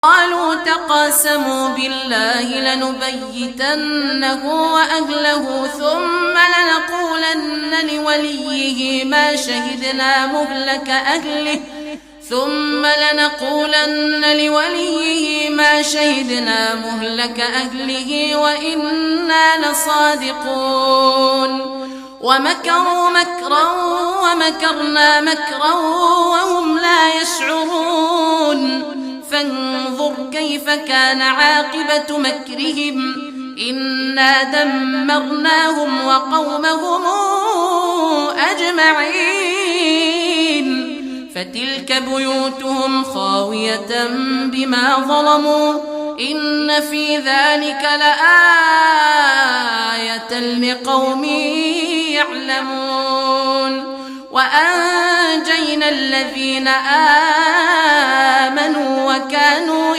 قالوا تقاسموا بالله لنبيتنه وأهله ثم لنقولن لوليه ما شهدنا مهلك أهله وإنا لصادقون ومكروا مكرا ومكرنا مكرا وهم لا يشعرون فانظر كيف كان عاقبة مكرهم إنا دمرناهم وقومهم أجمعين فتلك بيوتهم خاوية بما ظلموا إن في ذلك لآية لقوم يعلمون وأنجينا الذين آمنوا وكانوا